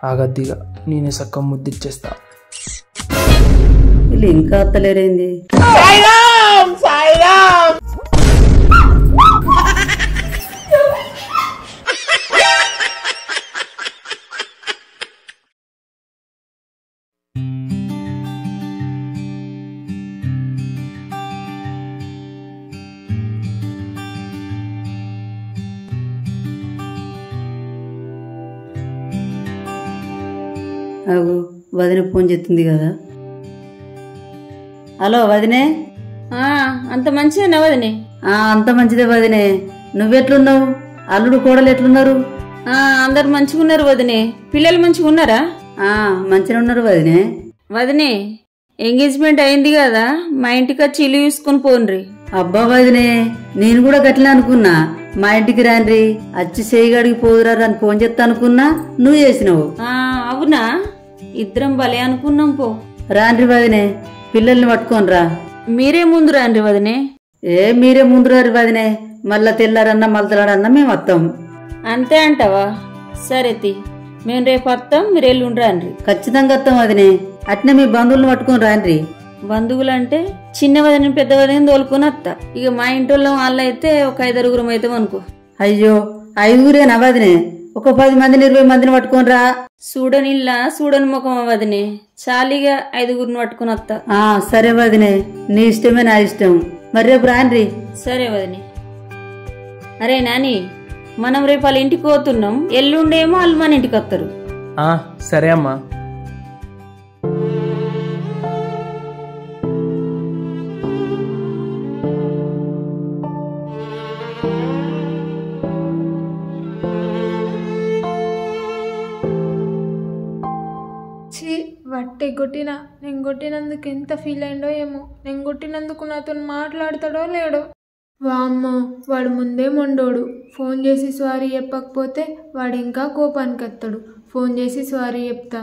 ఆగద్దిగా నేనే సక్కం ముద్దిచ్చేస్తా. వీళ్ళు ఇంకా అత్తలేరేంది? అవు వదిన ఫోన్ చేస్తుంది కదా. హలో వదినే. అంత మంచిదేనా వదినే? అంత మంచిదే వదినే. నువ్వెట్లున్నావు? అల్లుడు కోడలు ఎట్లున్నారు? అందరు మంచిగా ఉన్నారు వదినే. పిల్లలు మంచిగా ఉన్నారా? మంచిగా ఉన్నారు వదినే. వదినే ఎంగేజ్మెంట్ అయింది కదా, మా ఇంటికి వచ్చి ఇల్లు చూసుకుని పోన్రి. అబ్బా వదినే, నేను కూడా గట్లే అనుకున్నా. మా ఇంటికి రాన్రి, వచ్చి చేయగడికి పోదురా అని ఫోన్ చేస్తా అనుకున్నా, నువ్వు చేసినావు. అవునా? ఇద్దరం భలే అనుకున్నాం. పో రాన్రి వదినే, పిల్లల్ని పట్టుకోని రా. మీరే ముందు రాన్రి వదినే. మీరే ముందు రారు వదినే, మళ్ళా తెల్లారన్నా మళ్ళీ మేము వస్తాం. అంతే అంటావా? సరే తి, మేము రేపు వస్తాం, మీరు ఎల్లుండి రాన్రి. ఖచ్చితంగా వస్తాం వదినే. అట్నే మీ బంధువులను పట్టుకొని రాన్రి. బంధువులంటే చిన్న వదిన పెద్ద వదిన తోలుకొని వస్తా. ఇక మా ఇంట్లో వాళ్ళు అయితే ఒక 5-6 అవుతాం అనుకో. అయ్యో 5 వదినే, ఒక 10 మందిని 20 మందిని పట్టుకొని రా. చూడనిల్లా చూడని ముఖం వదినే, చాలీగా 5 పట్టుకుని వస్తా. సరే వదినే, నీ ఇష్టమే నా ఇష్టం. మరి రేపు రాన్రి. సరే వదినే. అరే నాని, మనం రేపు వాళ్ళ ఇంటికి పోతున్నాం, ఎల్లుండేమో వాళ్ళు మన ఇంటికి వస్తారు. సరే అమ్మా. వట్టి కొట్టినా, నేను కొట్టినందుకు ఎంత ఫీల్ అయిండో ఏమో. నేను కొట్టినందుకు నాతో మాట్లాడతాడో లేడో. వామ్మో, వాడు ముందే మొండోడు. ఫోన్ చేసి సారీ చెప్పకపోతే వాడు ఇంకా కోపానికి వస్తాడు. ఫోన్ చేసి సారీ చెప్తా.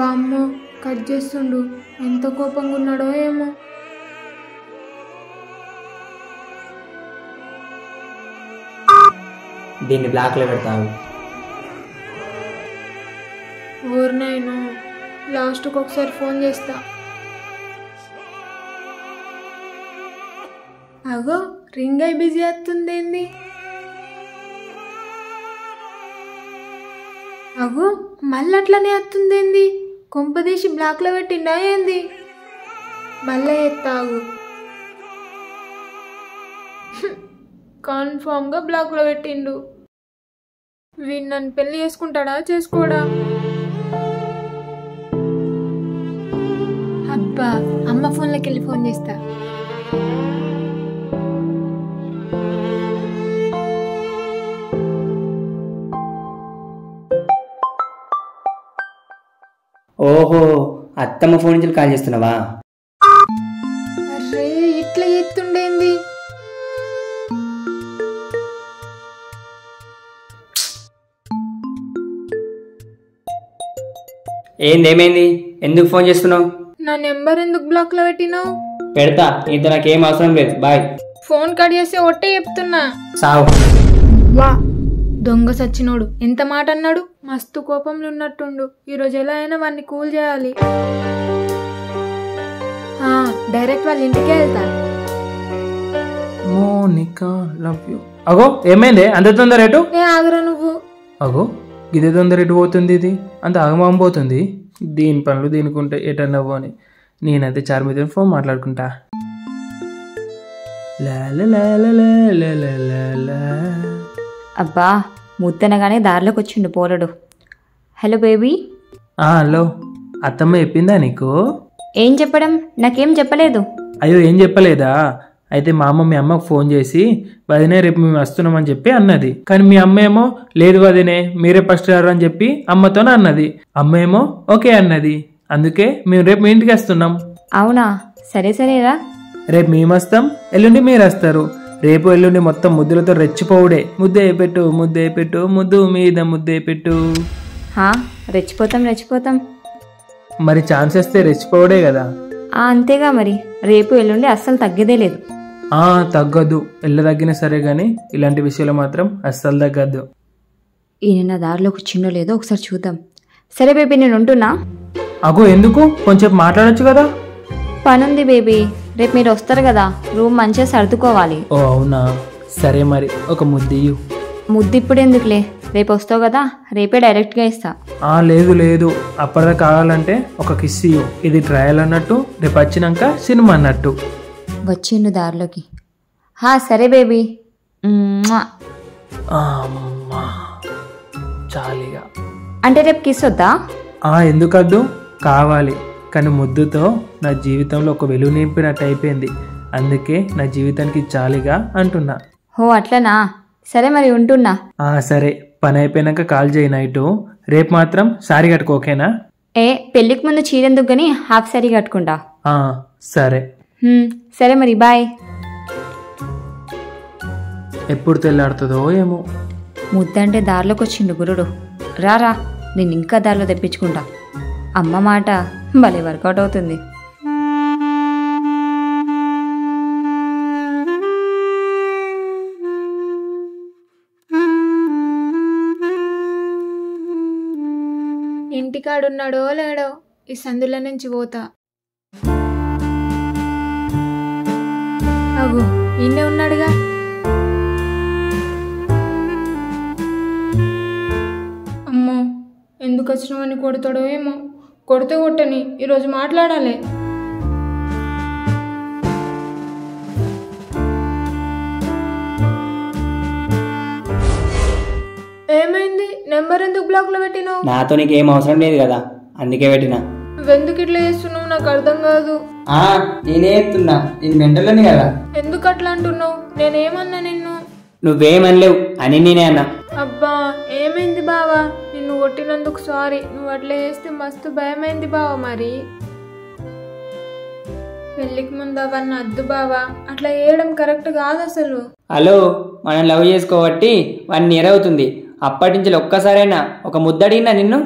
వామ్మో, కట్ చేస్తుండు. ఎంత కోపంగా ఉన్నాడో ఏమో. దీన్ని బ్లాక్ లో పెడతావు. ఊరినైనా లాస్ట్కి ఒకసారి ఫోన్ చేస్తా. అగో రింగ్ అయి బిజీ వస్తుంది ఏంది? అగో మళ్ళీ అట్లనే వస్తుంది ఏంది? కొంపదీసి బ్లాక్ లో పెట్టిండా ఏంది? మళ్ళా ఎత్తాగు. కన్ఫామ్ గా బ్లాక్ లో పెట్టిండు. వీడు నన్ను పెళ్లి చేసుకుంటాడా చేసుకోడా? అబ్బా, అమ్మ ఫోన్లోకి వెళ్ళి ఫోన్ చేస్తా. ఓహో, అత్తమ్మ ఫోన్ నుంచి కాల్ చేస్తున్నావా? అరే ఇట్లా ఎత్తుండేంది? ఏమైంది? ఎందుకు ఫోన్ చేస్తున్నావు? నా నెంబర్ ఎందుకు బ్లాక్ లో పెట్టినావు? పెడతా, ఇంత నాకేం అవసరం లేదు. బాయ్. ఫోన్ కట్ చేస్తే ఒట్టే చెప్తున్నా. సావు. వా దొంగ సచ్చినోడు, ఎంత మాట అన్నాడు. మస్తు కోపంలో ఉన్నట్టుండు. ఈరోజు ఎలా అయినా వాడిని కూల్ చేయాలి. డైరెక్ట్ వాళ్ళ ఇంటికే వెళ్తా. Monica love you. అగో ఏమైంది అంత తొందర ఎటు? ఆగరా నువ్వు. అగో ఇదే తొందర ఎటు పోతుంది? ఇది అంత ఆగమాగం పోతుంది. దీని పనులు దీనికుంటే ఎటన్నవ్వు అని నేనైతే చార్మితో ఫోన్ మాట్లాడుకుంటా. అబ్బా, ముత్తనగానే దారిలోకి వచ్చిండు పోరడు. Hello baby. హలో, అత్తమ్మ చెప్పిందా నీకు? ఏం చెప్పడం? నాకేం చెప్పలేదు. అయ్యో ఏం చెప్పలేదా? అయితే మా అమ్మ మీ అమ్మకు ఫోన్ చేసి వదినే రేపు మేము వస్తున్నామని చెప్పి అన్నది. కానీ మీ అమ్మ ఏమో లేదు వదినే మీరే ఫస్ట్ రారు అని చెప్పి అమ్మతోనే అన్నది. అమ్మ ఏమో ఓకే అన్నది. అందుకే మేము రేపు మీ ఇంటికి వస్తున్నాం. అవునా? సరే సరేరా. రేపు మేము వస్తాం, ఎల్లుండి మీరు వస్తారు. రేపు ఎల్లుండి మొత్తం ముద్దులతో రెచ్చిపోవుడే. ముద్దే పెట్టు ముద్దే పెట్టు, ముద్దు మీద ముద్దే పెట్టు. రెచ్చిపోతాం రెచ్చిపోతాం. మరి ఛాన్స్ ఇస్తే రెచ్చిపోవడే కదా. అంతేగా మరి, రేపు ఎల్లుండి అస్సలు తగ్గేదే లేదు. తగ్గద్దు, తగ్గినా సరే గాని ఇలాంటి విషయాలు మాత్రం అస్సలు తగ్గద్దు. ఈయన నా దారిలో కూర్చుండో లేదో ఒకసారి చూద్దాం. సరే బేబీ, నేను ఉంటున్నా. అగో ఎందుకు, కొంచెం మాట్లాడొచ్చు కదా. పనుంది బేబీ, రేపు మీరు వస్తారు కదా, రూమ్ మంచిగా సర్దుకోవాలి. ఓ అవునా, సరే మరి ఒక ముద్దియు. ముద్దు ఇప్పుడు ఎందుకులే, రేపు వస్తావు కదా, రేపే డైరెక్ట్గా ఇస్తా. లేదు లేదు, అప్పటిదా కావాలంటే ఒక కిస్ ఇయ్యు. ఇది ట్రయల్ అన్నట్టు, రేపు వచ్చినాక సినిమా అన్నట్టు. వచ్చిండు దారిలోకి. సరే బేబీ. అమ్మా చాలిగా. అంటే రేపు కిస్ వద్దా? ఎందుకద్దు, కావాలి. కానీ ముద్దుతో నా జీవితంలో ఒక వెలుగు నింపినట్టు అయిపోయింది. అందుకే నా జీవితానికి చాలిగా అంటున్నా. అట్లనా, సరే మరి ఉంటున్నా. సరే, పని అయిపోయినాక కాల్ చేయి నైటు. రేపు మాత్రం సారీ కట్టుకోకేనా? పెళ్ళికి ముందు చీరెందుకు గాని హాఫ్ సారీ కట్టుకుంటా. సరే సరే మరి, బాయ్. ఎప్పుడు తెల్లాడుతుందో ఏమో. ముద్దంటే దారిలోకి వచ్చిండు గురుడు. రారా, నేను ఇంకా దారిలో తెప్పించుకుంటా. అమ్మ మాట భలే వర్కౌట్ అవుతుంది. ఇంటికాడున్నాడో లేడో, ఈ సందుల నుంచి పోతా. అగో ఈయనే ఉన్నాడుగా. అమ్మో, ఎందుకు వచ్చినామని కొడతాడో ఏమో. కొడితే కొట్టని, ఈరోజు మాట్లాడాలి. ఏమైంది? నెంబర్ ఎందుకు బ్లాక్ లో పెట్టినావు? నాతో నీకేం అవసరం లేదు కదా, అందుకే పెట్టినా. నువ్వెందుకు ఇట్లా చేస్తున్నావు నాకు అర్థం కాదు. నేనే చెప్తున్నా, నేను మెంటల్లోని కదా. ఎందుకు అట్లా అంటున్నావు? నేనేమన్నా నిన్ను? నువ్వేమనలేవు అని నేనే అన్నా. అబ్బా ఏమైంది బావా? నిన్ను కొట్టినందుకు సారీ. నువ్వు అట్లా చేస్తే మస్తు భయమైంది బావా. మరి పెళ్ళికి ముందు అవన్నీ అద్దు బావా, అట్లా చేయడం కరెక్ట్ కాదు అసలు. హలో, మనం లవ్ చేసుకోబట్టి 1 year అవుతుంది. అప్పటి నుంచి ఒక్కసారైనా ఒక ముద్దడినా నిన్ను?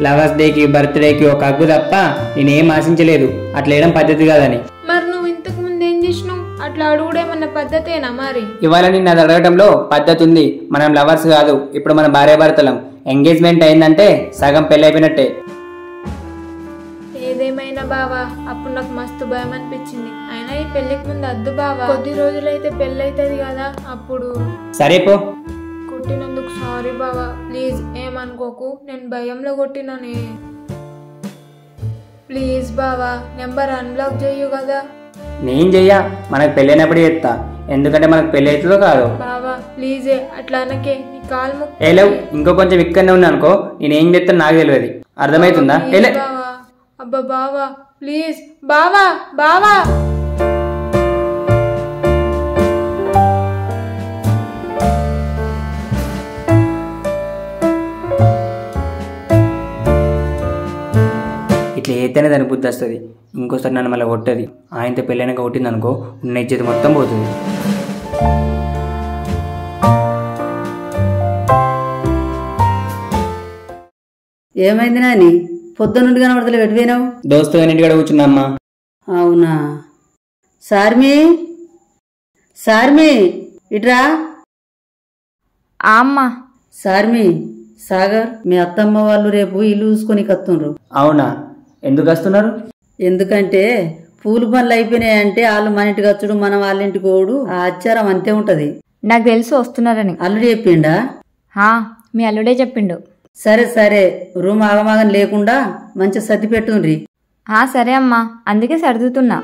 లవర్స్ డేకి బర్త్డేకి ఒక అగ్గు తప్ప నేనేం ఆశించలేదు. అట్లా వేయడం పద్ధతి కాదని. మరి నువ్వు ఇంతకు ముందు ఏం చేసినావు? అట్లా అడుగుడేమన్నా పద్ధతేనా? మరి ఇవాళ నిన్ను అది అడగటంలో పద్ధతి ఉంది. మనం లవర్స్ కాదు, ఇప్పుడు మన భార్యాభర్తలం. ఎంగేజ్మెంట్ అయిందంటే సగం పెళ్ళి అయిపోయినట్టే. ఏదేమైనా బావా, అప్పుడు నాకు మస్తు భయం అనిపించింది. అయినా ఈ పెళ్లికి ముందు అద్దు బావా, కొద్ది రోజులైతే పెళ్ళి అవుతుంది కదా అప్పుడు. సరే పో. కొట్టినందుకు సారీ బావా, ప్లీజ్ ఏమనుకోకు. నేను భయంలో కొట్టినానే. ప్లీజ్ బావా, నెంబర్ అన్బ్లాక్ చేయు కదా. నేను చెయ్యా, మనకు పెళ్ళైనప్పుడు చేస్తా. ఎందుకంటే మనకు పెళ్ళి అవుతుందో కాదు. బావా ప్లీజే, అట్లా అనకే. నీ కాలు లేవు, ఇంకో కొంచెం ఇక్కడనే ఉన్నా అనుకో, నేనేం చేస్తాను నాకు తెలియదు. అర్థమవుతుందా? బావా. అబ్బా బావా ప్లీజ్. బావా బావా ఇట్లా అయితేనే దానికి బుద్ధి వస్తుంది. ఇంకోసారి నన్ను మళ్ళీ కొట్టది. ఆయనతో పెళ్ళైనాక కొట్టింది అనుకో, ఉన్న ఇజ్జత మొత్తం పోతుంది. ఏమైంది నాని? పొద్దున్నుండి కనబడతలే, పెట్టిపోయినావు? దోస్తు ఇంటికాడ కూర్చున్నా అమ్మా. అవునా? సార్మి, సార్మి ఇట్రా. అమ్మా. సార్మి, సాగర్ మీ అత్తమ్మ వాళ్ళు రేపు ఇల్లు చూసుకొని కత్తుండ్రు. అవునా? ఎందుకు వస్తున్నారు? ఎందుకంటే పూలు పనులు అయిపోయినాయంటే వాళ్ళు మన ఇంటికి వచ్చుడు, మనం వాళ్ళ ఇంటికి పోడు, ఆ ఆచారం అంతే ఉంటది. నాకు తెలుసు వస్తున్నారని. అల్లుడు చెప్పిండా? మీ అల్లుడే చెప్పిండు. సరే సరే, రూమ్ ఆగమాగం లేకుండా మంచిగా సర్ది పెట్టుండ్రి. సరే అమ్మా, అందుకే సర్దుతున్నా.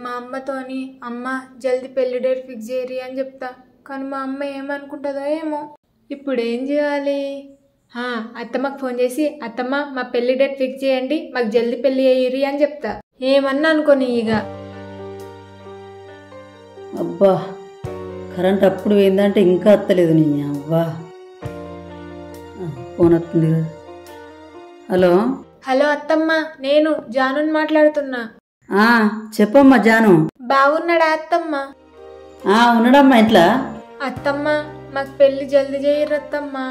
మా అమ్మతోని, అమ్మ జల్దీ పెళ్లి డేట్ ఫిక్స్ చేయరి అని చెప్తా. కానీ మా అమ్మ ఏమనుకుంటుందో ఏమో. ఇప్పుడు ఏం చేయాలి? అత్తమ్మకు ఫోన్ చేసి, అత్తమ్మ మా పెళ్లి డేట్ ఫిక్స్ చేయండి, మాకు జల్దీ పెళ్లి అయ్యిరి అని చెప్తా. ఏమన్నా అనుకోని ఇక. అబ్బా, కరెంట్ అప్పుడు ఏందంటే ఇంకా వస్తలేదు. నీ అవ్వా, ఫోన్ వస్తుంది కదా. హలో హలో అత్తమ్మ, నేను జానుని మాట్లాడుతున్నా. చెప్పమ్మా జాను. బాగున్నాడా అత్తమ్మ? ఉన్నాడమ్మా ఇంట్లో. అత్తమ్మ మాకు పెళ్లి జల్దీ చేయరత్తమ్మా.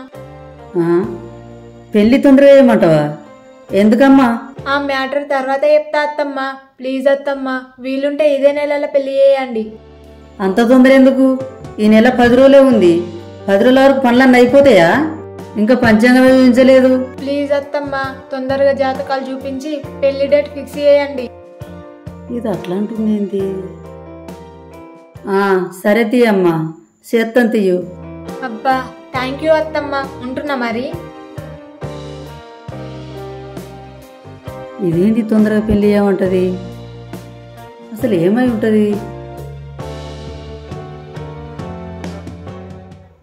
ఆ, పెళ్లి తొందరగా చేయమంటావా? ఎందుకమ్మా? ఆ మ్యాటర్ తర్వాత చెప్తా అత్తమ్మా. ప్లీజ్ అత్తమ్మా, వీలుంటే ఇదే నెలలో పెళ్లి చేయండి. అంత తొందర ఎందుకు? ఈ నెల 10 రోజులే ఉంది. 10 రోజుల వరకు పనులన్నీ అయిపోతాయా? ఇంకా పంచాంగం వేయించలేదు. ప్లీజ్ అత్తమ్మా, తొందరగా జాతకాలు చూపించి పెళ్లి డేట్ ఫిక్స్ చేయండి. ఇది అట్లా అంటుంది. సరే తీయమ్మా, చేత్తం తీయు. అబ్బా థ్యాంక్ యూ అత్తమ్మా, ఉంటున్నా మరి. ఇదేంటి తొందరగా పెళ్లి చేయమంటది? అసలు ఏమై ఉంటది?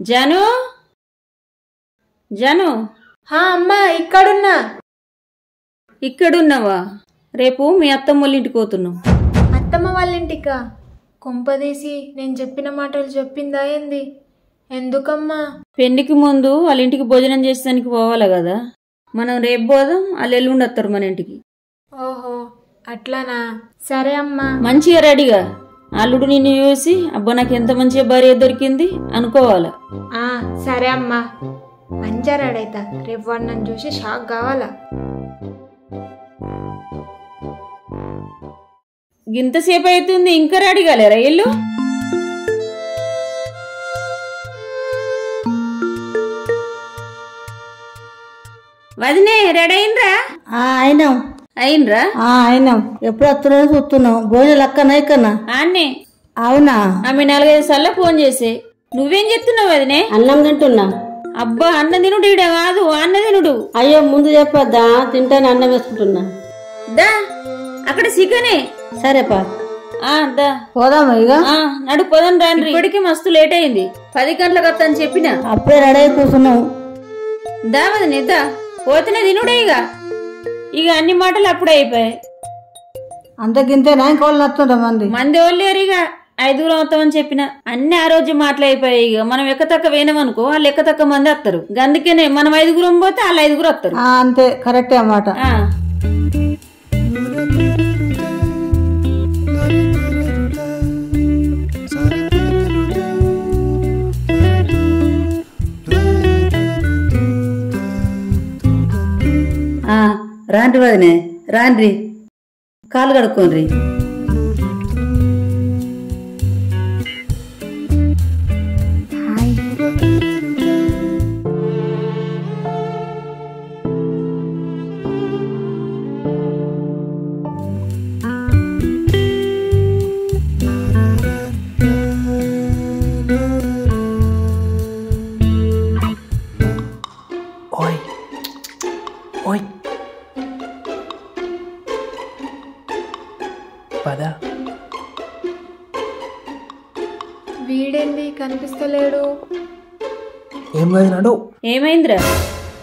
జాను, జాను, హా అమ్మా, ఇక్కడున్నా. ఇక్కడున్నావా? రేపు మీ అత్తమ్మ వాళ్ళ ఇంటికి పోతున్నాం. అత్తమ్మ వాళ్ళ ఇంటికా? కొంపదీసి నేను చెప్పిన మాటలు చెప్పిందా ఏంది? ఎందుకమ్మా? పెళ్లికి ముందు వాళ్ళ ఇంటికి భోజనం చేసేదానికి పోవాలి కదా. మనం రేపు పోదాం, వాళ్ళు ఎల్లుండి వస్తారు మన ఇంటికి. ఓహో అట్లానా? సరే అమ్మా. మంచిగా రెడీగా, అల్లుడు నిన్ను చూసి అబ్బా నాకు ఎంత మంచిగా భార్య దొరికింది అనుకోవాలా. సరే అమ్మా, మంచిగా రెడీ అవుతా. రేపు వాడు నన్ను చూసి షాక్ కావాలా. ఇంతసేపు అవుతుంది ఇంకా రెడీ కాలేరా ఇల్లు? వదినే రెడీ అయినరా? అయినరా? అయినాం. ఎప్పుడు వస్తున్నావు చూస్తున్నాం. భోజనాలు అక్కనా ఇక్కన్నా? అన్నే. అవునా? ఆమె 4-5 సార్లు ఫోన్ చేసే. నువ్వేం చెప్తున్నావు వదినే? అన్నం తింటున్నా. అబ్బా అన్న తినుడు ఈడ కాదు, అన్న తినుడు. అయ్యో ముందు చెప్పొద్దా? తింటాను, అన్నం వేసుకుంటున్నా. దా అక్కడ చికెనే. సరేపా, దా పోదామా ఇక? నడు పోదాం రాండ్రి. ఇప్పటికి మస్తు లేట్ అయింది. 10 గంటలకు వస్తా అని చెప్పిన. అప్పుడే రెడీ అయి కూర్చున్నావు. దా వదినే దా, పోతేనే తినుడే. ఇక అన్ని మాటలు అప్పుడే అయిపోయాయి. అంతకింతేనా? ఇంకోళ్ళు నచ్చుంటా మంది వాళ్ళు లేరు. ఇక 5 వస్తామని చెప్పిన. అన్ని ఆ రోజు మాటలు అయిపోయాయి. ఇక మనం ఎక్కతక్క వేయనమనుకో వాళ్ళు ఎక్కతక్క మంది వస్తారు. అందుకనే మనం 5 పోతే వాళ్ళు 5 వస్తారు. అంతే, కరెక్టే అన్నమాట. రాండ్రి వదినే, రాండ్రి, కాలు కడుక్కోండి. ఓయ్ ఓయ్ పద. వీడేంది కనిపిస్తలేడు? ఏం కాదు నాడు. ఏమైందిరా?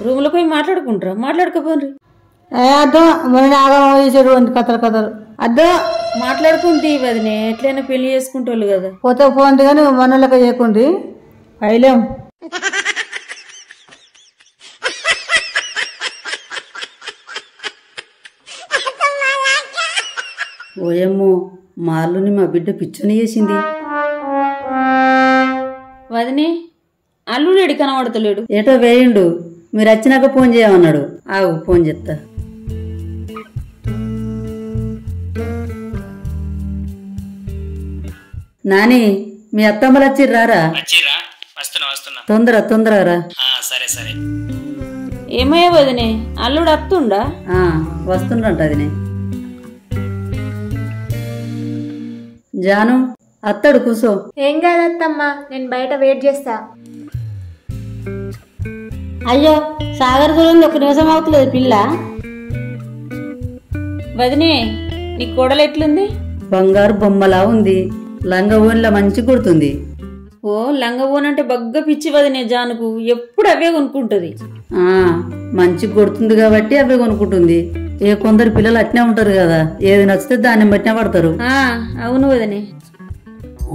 రూమ్ లో పోయి మాట్లాడుకుంటారా? మాట్లాడుకోపోండి. అద్దో కథలు కథలు అద్దో మాట్లాడుకుంటే వదినే, ఎట్లయినా పెళ్లి చేసుకుంటోళ్ళు కదా. పోతే పోండి కానీ మనోళ్ళక చేయకుండ్రి. అయిలేం. ఓయమ్మో, మాల్లుని మా బిడ్డ పిచ్చని చేసింది. వదినే, అల్లుడేడి కనబడతలేడు. ఏటో వేయండు. మీరు వచ్చినాక ఫోన్ చేయమన్నాడు. ఆగు, ఫోన్ చెప్తా. నాని, మీ అత్తమ్మలు వచ్చిర్రారా? తొందరగా రా. ఏమయ్యా వదినే, అల్లుడు అత్తుండా? వస్తుండంట అదినే. జాను, అత్తడు కూసో. ఏం కాదత్తమ్మా, నేను బయట వెయిట్ చేస్తా. అయ్యో, సాగర్ గురించి 1 నిమిషం అవుతలేదు పిల్ల. వదినే, నీ కోడలు ఎట్లుంది? బంగారు బొమ్మలా ఉంది. లంగా ఓన్లా మంచి కుడుతుంది. ఓ లంగా ఓనంటే బగ్గ పిచ్చి వదినే జానుకు. ఎప్పుడు అవే కొనుక్కుంటది. మంచి కొడుతుంది కాబట్టి అవే కొనుక్కుంటుంది. కొందరు పిల్లలు అట్నే ఉంటారు కదా, ఏది నచ్చితే దాన్ని బట్టినే పడతారు. అవును వదినే.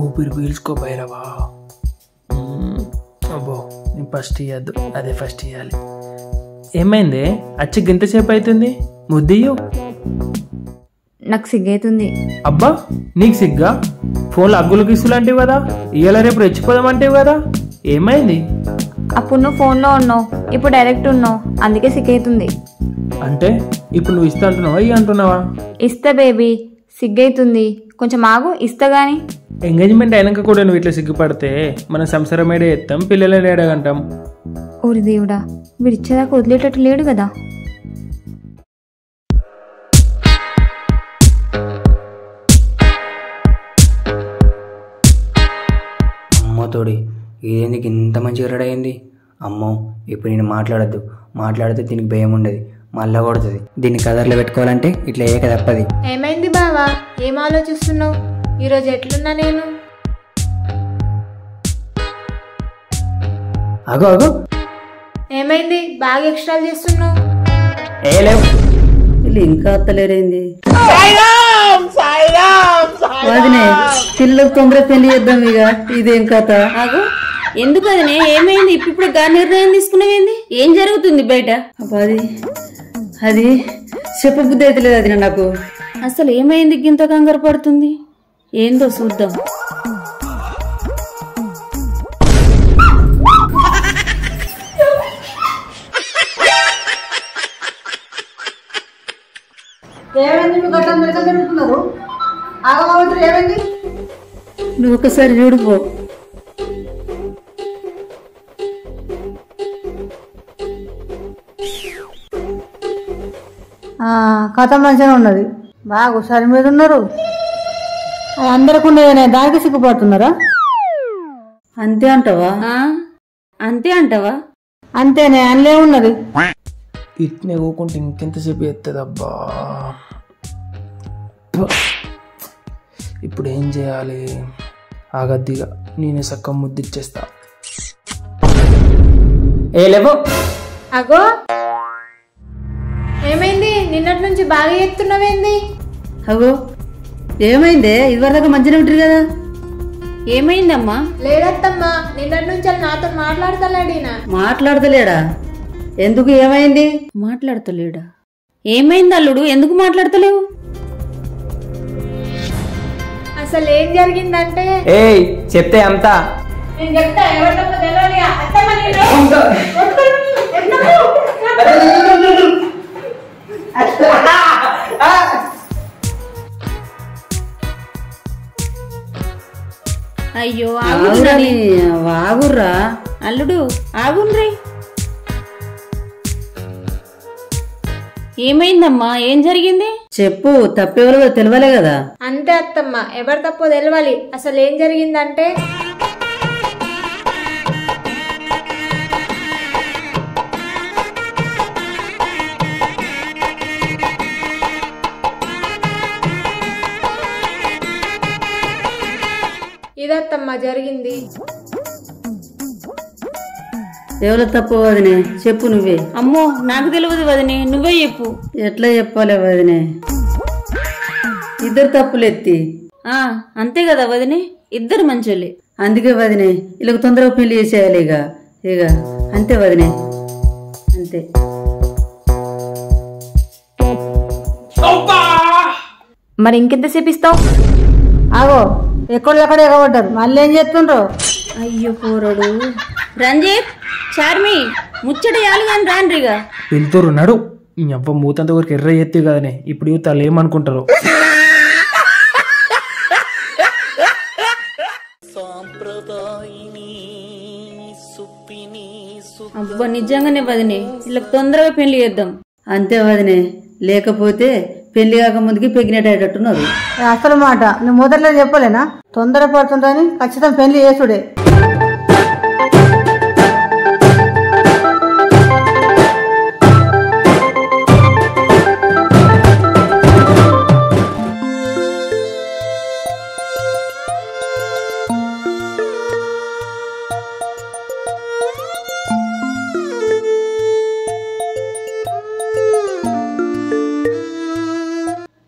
ఊపిరి పీల్చుకో భైరవా. అబ్బో, నేను ఫస్ట్ ఇయ్యద్దు, అదే ఫస్ట్ ఇయ్యాలి. ఏమైంది? అచ్చి గింతసేపు అవుతుంది. ముద్దియ్యు. నాకు సిగ్గైతుంది. అబ్బా, నీకు సిగ్గా? ఫోన్లో అగ్గులు గిస్సులు అంటివి కదా, ఇయ్యాల రేపు రెచ్చిపోదామంటివి కదా. ఏమైంది? అప్పుడు నువ్వు ఫోన్లో ఉన్నావు, ఇప్పుడు డైరెక్ట్ ఉన్నావు, అందుకే సిగ్గైతుంది. అంటే ఇప్పుడు నువ్వు ఇస్తా అంటున్నావా ఇక అంటున్నావా? ఇస్తా బేబీ, సిగ్గైతుంది, కొంచెం ఆగు, ఇస్తా గాని. ఎంగేజ్మెంట్ అయినాక కూడా నువ్వు ఇట్లా సిగ్గుపడితే మనం సంసారం ఏడే ఎత్తాం, పిల్లలని ఏడగంటాం. ఓరి దేవుడా, వీడిచ్చేదాకా వదిలేటట్టు లేడు కదా. అమ్మో తోడి, ఇదేందుకు ఇంత మంచిగా రెడీ అయింది? అమ్మో, ఇప్పుడు నేను మాట్లాడద్దు, మాట్లాడితే దీనికి భయం ఉండదు, మళ్ళా కొడుతుంది. దీన్ని కదర్లో పెట్టుకోవాలంటే ఇట్లా ఏక తప్పది. ఏమైంది బావా, ఏం ఆలోచిస్తున్నావు? ఈరోజు ఎట్లున్నా నేను? అగో అగో, ఏమైంది, బాగా ఎక్స్ట్రా చేస్తున్నావు? ఏ లేవు. వీళ్ళు ఇంకా అత్తలేరేంది? వదినే, పిల్లలకు తొందరగా పెళ్లి చేద్దాం ఇక. ఇదేం కథ? ఆగు, ఎందుకు అదినే? ఏమైంది? ఇప్పుడు నిర్ణయం తీసుకునేవేంది? ఏం జరుగుతుంది బయట? అబ్బా, అది చెప్పబుద్ధి అయితే లేదు అది నాకు. అసలు ఏమైంది గింత కంగారు పడుతుంది? ఏందో చూద్దాం. నువ్వు ఒకసారి చూడుపో. కథ మంచిగా ఉన్నది, బాగా సరి మీద ఉన్నారు. అందరికి ఉండేదనే దానికి సిగ్గుపడుతున్నారా? అంతే అంటావా? అంతే అంటావా? అంతేనే, అందులో ఉన్నది. ఇట్నే ఊకుంటే ఇంకెంతసేపు ఎత్తదబ్బా. ఇప్పుడు ఏం చేయాలి? ఆగద్దిగా నేనే సక్కం ముద్దిచ్చేస్తా. ఏ లేవు. అగో, ఏమైంది? నిన్నటి నుంచి బాగా ఎత్తున్నావేంది? అగో, ఏమైందే? ఇదివరదాకా మంచిగా ఉంటారు కదా. ఏమైందమ్మా? లేదత్తమ్మా, నిన్నటి నుంచి వాళ్ళు నాతో మాట్లాడతలేడినా. మాట్లాడతలేడా? ఎందుకు, ఏమైంది? మాట్లాడతలేడా? ఏమైంది అల్లుడు, ఎందుకు మాట్లాడతలేవు? అసలు ఏం జరిగిందంటే, ఏయ్ చెప్తే అంతా. నేను చెప్తా, ఎవరితో తెలియాలి. అయ్యో వాగుర్రా అల్లుడు, ఆగుండ్రి. ఏమైందమ్మా? ఏం జరిగింది? చెప్పు, తప్పేవాళ్ళు తెలియలే కదా. అంతే అత్తమ్మ, ఎవరు తప్పో తెలవాలి. అసలు ఏం జరిగిందంటే, ఇదత్తమ్మ జరిగింది. ఎవరో తప్పు వదినే? చెప్పు నువ్వే. అమ్మో, నాకు తెలియదు వదినే, నువ్వే చెప్పు. ఎట్లా చెప్పాలి వదినే? ఇద్దరు తప్పులు ఎత్తి. అంతే కదా వదినే, ఇద్దరు మంచోళ్ళే. అందుకే వదినే, వీళ్ళకి తొందరగా పెళ్లి చేసేయాలి ఇక. ఇక అంతే వదినే, అంతే. మరి ఇంకెంతసేపు ఇస్తావు? ఆగో, ఎక్కడెక్కడ ఎగబడ్డారు, మళ్ళీ ఏం చేస్తుండ్రు? అయ్యో పోరడు. రంజిత్, చార్మి, ముచ్చట యాలు కానీ రాండ్రిగా. వెళ్తురు నడు. నీ అవ్వ మూతంత వరకు ఎర్ర ఎత్తి కదనే. ఇప్పుడు యూత్ వాళ్ళు ఏమనుకుంటారు? అబ్బా, నిజంగానే వదినే, వీళ్ళకి తొందరగా పెళ్లి చేద్దాం. అంతే వదినే, లేకపోతే పెళ్లి కాక ముందుకి ప్రెగ్నెంట్ అయ్యేటట్టున్నారు. అసలు మాట నువ్వు మొదట్లో చెప్పలేనా? తొందర పడుతుందని ఖచ్చితంగా పెళ్లి చేసుడే.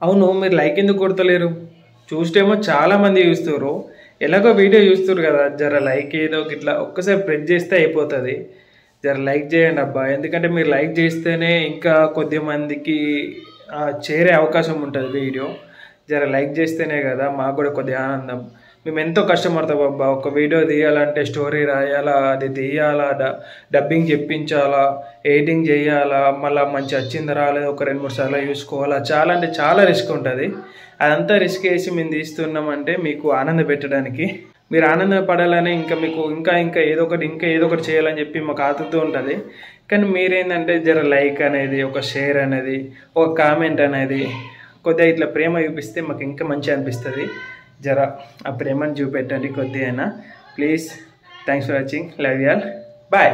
అవును, మీరు లైక్ ఎందుకు కొడతలేరు? చూస్తేమో చాలా మంది చూస్తారు, ఎలాగో వీడియో చూస్తారు కదా. జర లైక్ ఏదో ఇట్లా ఒక్కసారి ప్రెస్ చేస్తే అయిపోతుంది. జర లైక్ చేయండి అబ్బా, ఎందుకంటే మీరు లైక్ చేస్తేనే ఇంకా కొద్ది మందికి చేరే అవకాశం ఉంటుంది వీడియో. జర లైక్ చేస్తేనే కదా మాకు కూడా కొద్దిగా ఆనందం. మేము ఎంతో కష్టపడతాం బాబా. ఒక వీడియో తీయాలంటే స్టోరీ రాయాలా, అది తీయాలా, డబ్బింగ్ చెప్పించాలా, ఎడిటింగ్ చేయాలా, మళ్ళీ మంచి వచ్చింది రాలేదు ఒక 2-3 సార్లు చూసుకోవాలా. చాలా అంటే చాలా రిస్క్ ఉంటుంది. అదంతా రిస్క్ వేసి మేము తీస్తున్నామంటే మీకు ఆనంద పెట్టడానికి, మీరు ఆనందపడాలని, ఇంకా మీకు ఇంకా ఏదో ఒకటి చేయాలని చెప్పి మాకు ఆతృత ఉంటుంది. కానీ మీరేంటంటే జర లైక్ అనేది, ఒక షేర్ అనేది, ఒక కామెంట్ అనేది కొద్దిగా ఇట్లా ప్రేమ చూపిస్తే మాకు ఇంకా మంచిగా అనిపిస్తుంది. జర ఆ ప్రేమను చూపెట్టండి కొద్దిగా. Please. Thanks for watching. Love you all. Bye.